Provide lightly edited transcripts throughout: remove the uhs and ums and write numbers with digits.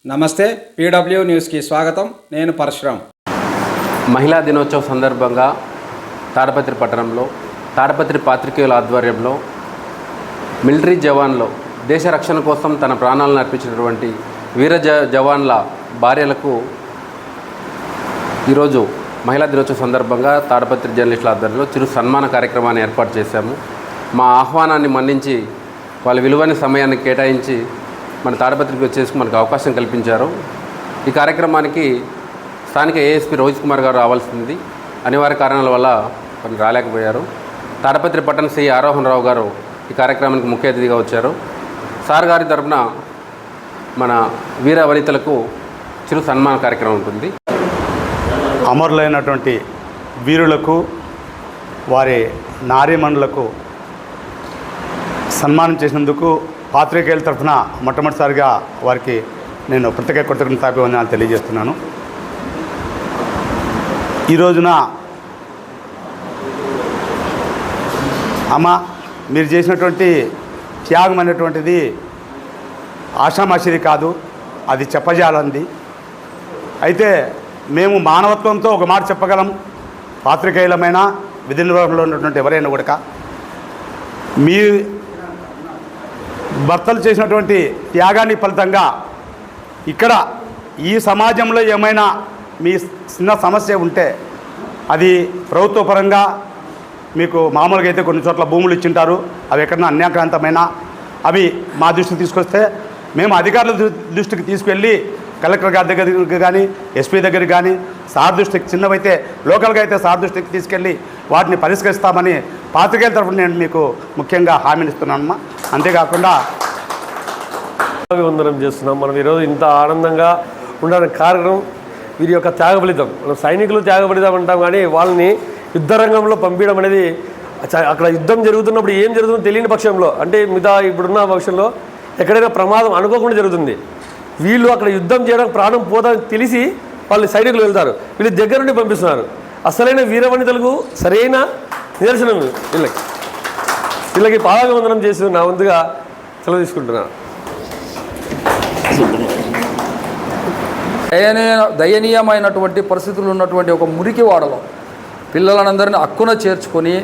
నమస్తే, పీడబ్ల్యూ న్యూస్కి స్వాగతం. నేను పరశురామ్. మహిళా దినోత్సవం సందర్భంగా తాడపత్రి పట్టణంలో తాడపత్రి పాత్రికేయుల ఆధ్వర్యంలో మిలిటరీ జవాన్లు దేశ రక్షణ కోసం తన ప్రాణాలను అర్పించినటువంటి వీర జవాన్ల భార్యలకు ఈరోజు మహిళా దినోత్సవం సందర్భంగా తాడపత్రి జర్నలిస్టుల ఆధ్వర్యంలో చిరు సన్మాన కార్యక్రమాన్ని ఏర్పాటు చేశాము. మా ఆహ్వానాన్ని మన్నించి వాళ్ళ విలువైన సమయాన్ని కేటాయించి మన తాడపత్రికి వచ్చేసి మనకు అవకాశం కల్పించారు. ఈ కార్యక్రమానికి స్థానిక ఏఎస్పీ రోహిత్ కుమార్ గారు రావాల్సింది అనివార్య కారణాల వల్ల కొన్ని రాలేకపోయారు. తాడపత్రి పట్టణ సి ఆరోహన్ రావు గారు ఈ కార్యక్రమానికి ముఖ్య అతిథిగా వచ్చారు. సార్ గారి తరపున మన వీర వనితలకు చిరు సన్మాన కార్యక్రమం ఉంటుంది. అమరులైనటువంటి వీరులకు వారి నారీమణులకు సన్మానం చేసినందుకు పాత్రికేయుల తరఫున మొట్టమొదటిసారిగా వారికి నేను ప్రత్యేక కృతజ్ఞతాభివందనాలు తెలియజేస్తున్నాను. ఈ రోజున అమ్మ, మీరు చేసినటువంటి త్యాగం అనేటువంటిది ఆషామాషిది కాదు, అది చెప్పజాలంది. అయితే మేము మానవత్వంతో ఒక మాట చెప్పగలం. పాత్రికేయులమైన విధి నిర్వహణలో ఉన్నటువంటి ఎవరైనా కూడా మీ భర్తలు చేసినటువంటి త్యాగాన్ని ఫలితంగా ఇక్కడ ఈ సమాజంలో ఏమైనా మీ చిన్న సమస్య ఉంటే అది ప్రభుత్వ పరంగా మీకు మామూలుగా అయితే కొన్ని చోట్ల భూములు ఇచ్చింటారు, అవి ఎక్కడన్నా అన్యాక్రాంతమైన అవి మా దృష్టికి తీసుకొస్తే మేము అధికారుల దృష్టికి తీసుకెళ్ళి కలెక్టర్ గారి దగ్గరికి కానీ ఎస్పీ దగ్గరికి కానీ సార్ దృష్టికి, చిన్నవైతే లోకల్గా అయితే సార్ దృష్టికి తీసుకెళ్ళి వాటిని పరిష్కరిస్తామని పాత్రికేయుల తరఫున నేను మీకు ముఖ్యంగా హామీనిస్తున్నానమ్మా. అంతేకాకుండా వందనం చేస్తున్నాం. మనం ఈరోజు ఇంత ఆనందంగా ఉండడానికి కారణం వీరి యొక్క త్యాగ ఫలితం. మనం సైనికులు త్యాగ ఫలితం అంటాం, కానీ వాళ్ళని యుద్ధ రంగంలో పంపించడం అనేది అక్కడ యుద్ధం జరుగుతున్నప్పుడు ఏం జరుగుతుందో తెలియని పక్షంలో, అంటే మిగతా ఇప్పుడున్న పక్షంలో ఎక్కడైనా ప్రమాదం అనుకోకుండా జరుగుతుంది. వీళ్ళు అక్కడ యుద్ధం చేయడానికి ప్రాణం పోదని తెలిసి వాళ్ళు సైనికులు వెళ్తారు, వీళ్ళు దగ్గర నుండి పంపిస్తున్నారు. అసలైన వీరవనితలకు సరైన నిదర్శనం వీళ్ళకి పాదాభివందనం చేసి నా వంతుగా సెలవు తీసుకుంటున్నాను. దయనీయమైనటువంటి పరిస్థితులు ఉన్నటువంటి ఒక మురికి వాడలో పిల్లలందరినీ అక్కున చేర్చుకొని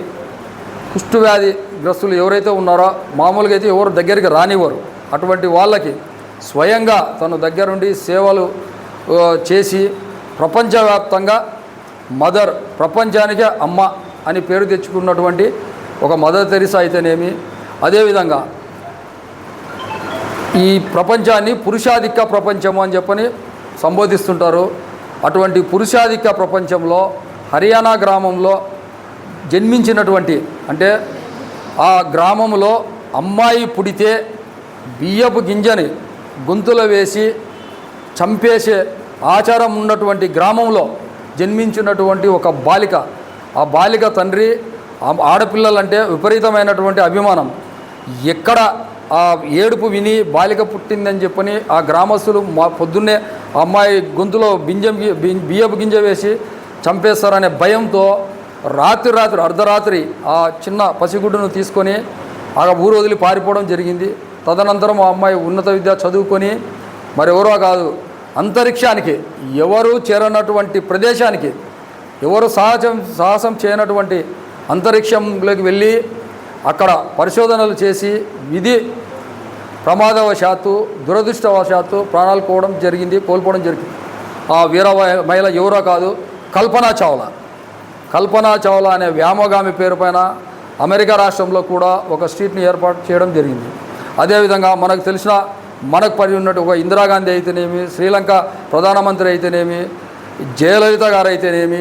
కుష్ఠవ్యాధి గ్రస్తులు ఎవరైతే ఉన్నారో మామూలుగా అయితే ఎవరు దగ్గరికి రానివ్వరు. అటువంటి వాళ్ళకి స్వయంగా తను దగ్గరుండి సేవలు చేసి ప్రపంచవ్యాప్తంగా మదర్, ప్రపంచానికే అమ్మ అని పేరు తెచ్చుకున్నటువంటి ఒక మదర్ తెరిసా అయితేనేమి, అదేవిధంగా ఈ ప్రపంచాన్ని పురుషాధిక్య ప్రపంచము అని చెప్పని సంబోధిస్తుంటారు. అటువంటి పురుషాధిక్య ప్రపంచంలో హర్యానా గ్రామంలో జన్మించినటువంటి, అంటే ఆ గ్రామంలో అమ్మాయి పుడితే బియ్యపు గింజని గొంతులో వేసి చంపేసే ఆచారం ఉన్నటువంటి గ్రామంలో జన్మించినటువంటి ఒక బాలిక. ఆ బాలిక తండ్రి ఆడపిల్లలంటే విపరీతమైనటువంటి అభిమానం. ఎక్కడ ఆ ఏడుపు విని బాలిక పుట్టిందని చెప్పని ఆ గ్రామస్తులు పొద్దున్నే అమ్మాయి గొంతులో బియ్యపు గింజ వేసి చంపేస్తారనే భయంతో రాత్రి అర్ధరాత్రి ఆ చిన్న పసిగుడ్డును తీసుకొని ఆ ఊరు వదిలి పారిపోవడం జరిగింది. తదనంతరం ఆ అమ్మాయి ఉన్నత విద్య చదువుకొని మరెవరో కాదు, అంతరిక్షానికి, ఎవరు చేరనటువంటి ప్రదేశానికి, ఎవరు సాహసం చేయనటువంటి అంతరిక్షంలోకి వెళ్ళి అక్కడ పరిశోధనలు చేసి విధి ప్రమాదవశాత్తు దురదృష్టవశాత్తు ప్రాణాలు కోల్పోవడం జరిగింది. ఆ వీర మహిళ ఎవరో కాదు, కల్పనా చావ్లా అనే వ్యామోగామి పేరు పైన అమెరికా రాష్ట్రంలో కూడా ఒక స్ట్రీట్ని ఏర్పాటు చేయడం జరిగింది. అదేవిధంగా మనకు పడి ఉన్నట్టు ఒక ఇందిరాగాంధీ అయితేనేమి, శ్రీలంక ప్రధానమంత్రి అయితేనేమి, జయలలిత గారు అయితేనేమి,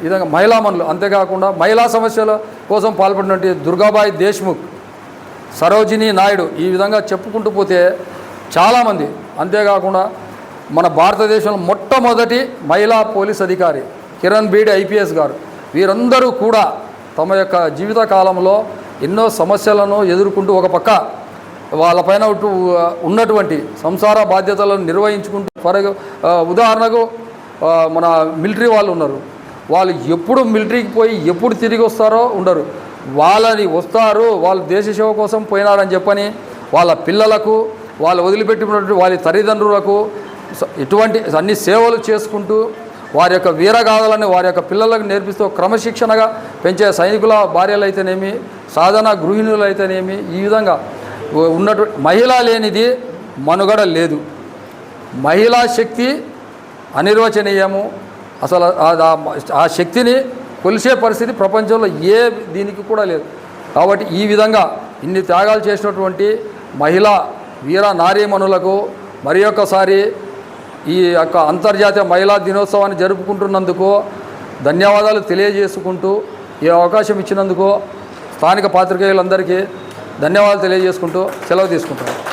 ఈ విధంగా మహిళామణులు, అంతేకాకుండా మహిళా సమస్యల కోసం పాల్పడినటువంటి దుర్గాబాయి దేశ్ముఖ్, సరోజినీ నాయుడు, ఈ విధంగా చెప్పుకుంటూ పోతే చాలామంది. అంతేకాకుండా మన భారతదేశంలో మొట్టమొదటి మహిళా పోలీస్ అధికారి కిరణ్ బేడి ఐపీఎస్ గారు, వీరందరూ కూడా తమ యొక్క జీవిత కాలంలో ఎన్నో సమస్యలను ఎదుర్కొంటూ ఒక పక్క వాళ్ళపైన ఉన్నటువంటి సంసార బాధ్యతలను నిర్వహించుకుంటూ ఉదాహరణకు మన మిలిటరీ వాళ్ళు ఉన్నారు, వాళ్ళు ఎప్పుడు మిలిటరీకి పోయి ఎప్పుడు తిరిగి వస్తారో ఉండరు. వాళ్ళని వస్తారు, వాళ్ళు దేశ సేవ కోసం పోయినారని చెప్పని వాళ్ళ పిల్లలకు, వాళ్ళు వదిలిపెట్టినటువంటి వాళ్ళ తల్లిదండ్రులకు ఇటువంటి అన్ని సేవలు చేసుకుంటూ వారి యొక్క వీరగాథలను వారి యొక్క పిల్లలకు నేర్పిస్తూ క్రమశిక్షణగా పెంచే సైనికుల భార్యలు అయితేనేమి, సాధన గృహిణులు అయితేనేమి, ఈ విధంగా ఉన్నటువంటి మహిళ లేనిది మనుగడ లేదు. మహిళా శక్తి అనిర్వచనీయము. అసలు ఆ శక్తిని కొలిసే పరిస్థితి ప్రపంచంలో ఏ దీనికి కూడా లేదు. కాబట్టి ఈ విధంగా ఇన్ని త్యాగాలు చేసినటువంటి మహిళా వీర నారీమణులకు మరి ఒక్కసారి ఈ యొక్క అంతర్జాతీయ మహిళా దినోత్సవాన్ని జరుపుకుంటున్నందుకు ధన్యవాదాలు తెలియజేసుకుంటూ ఈ అవకాశం ఇచ్చినందుకు స్థానిక పాత్రికేయులందరికీ ధన్యవాదాలు తెలియజేసుకుంటూ సెలవు తీసుకుంటున్నాను.